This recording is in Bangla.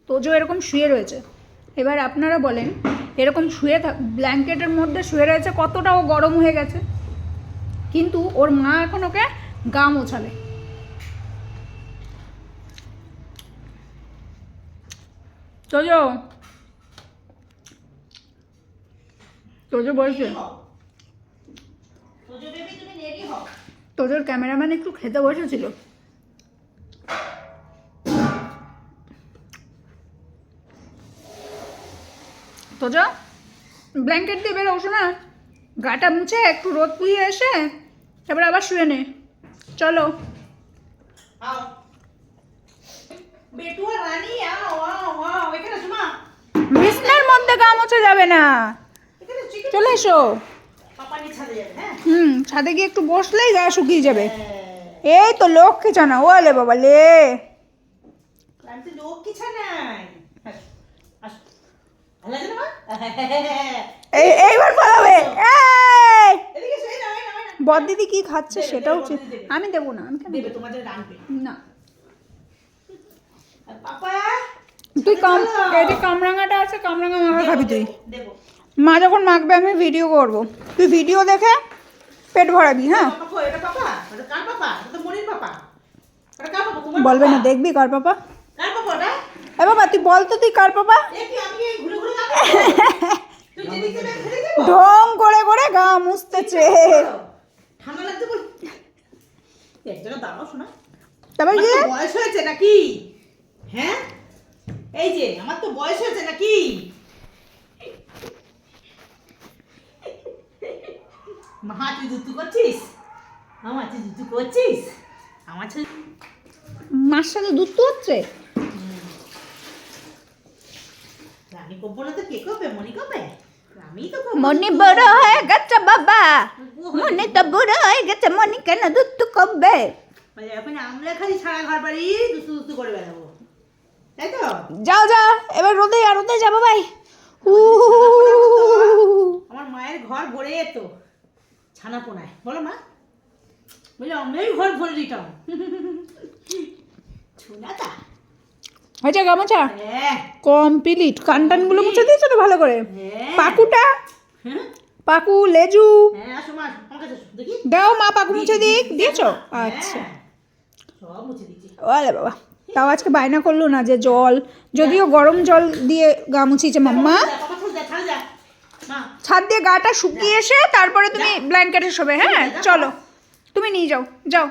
তোজো এরকম শুয়ে রয়েছে। এবার আপনারা বলেন, এরকম শুয়ে ব্ল্যাঙ্কেটের মধ্যে শুয়ে রয়েছে, কতটা ও গরম হয়ে গেছে, কিন্তু ওর মা এখন ওকে গা মোছাবে। তোজো তোজো বলছে, তোজোর ক্যামেরাম্যান একটু খেতে বসেছিল, তোজো ব্ল্যাঙ্কেট দিয়ে বেরো, শোনা, গাটা মুছে একটু রোদ পুড়িয়ে এসে তারপর আবার শুয়ে নে। চলো বিছনার মধ্যে গা মোছা যাবে না, চলে এসো। ছাদে গিয়ে একটু বসলেই গা শুকিয়ে যাবে। এই তো লক্ষ্মী ছানা, ওলে বাবা লে, এইবার পালাবে। বদ দিদি কি খাচ্ছে সেটাও আমি দেবো না, আমি না, তুই কামরাঙাটা আছে, কামরাঙা মাখা খাবি তুই। মা যখন মাখবে আমি ভিডিও করব, তুই ভিডিও দেখে পেট ভরাবি। হ্যাঁ বলবে না, দেখবি কার পাপা। এ বাবা তুই বল তো, তুই কার পাপা। ঢং করে করে গা মুছতেছে। তারপর কি বয়স হয়েছে নাকি? হ্যাঁ এই যে আমার তো বয়স হয়েছে নাকি? মা তুই দুধ করছিস? আমার তুই দুধ করছিস? আমার মার সাথে দুধ তো হচ্ছে। আমি করবো না তো কে করবে? মনি করবে? আমি তো মনি বড় হয়ে গেছে বাবা, মনি তো বুড়ো হয়ে গেছে, মনি কেন দুধ তো করবে? এখন আমরা খালি সারা ঘর বাড়ি দুধ দুধ করে বেড়াবো, তাই তো? যাও যাও এবার রোদে, আর রোদে যাবো ভাই। আমার মায়ের ঘর ভরে যেত ছানা পোনায়, বলো মা, বলে আমরাই ঘর ভরে দিতাম। ছোনাটা হয়েছে গামছা কমপ্লিট। কানটানগুলো মুছে দিয়েছো তো ভালো করে। পাকুটা, পাকু লেজু দাও, মা পাকু মুছে দিয়েছো? আচ্ছা ওলে বাবা, তাও আজকে বায়না করলো না যে জল, যদিও গরম জল দিয়ে গা মুছিয়েছে মাম্মা। ছাদ দিয়ে গাটা শুকিয়ে এসে তারপরে তুমি ব্ল্যাঙ্কেটে শোবে। হ্যাঁ চলো তুমি নিয়ে যাও, যাও।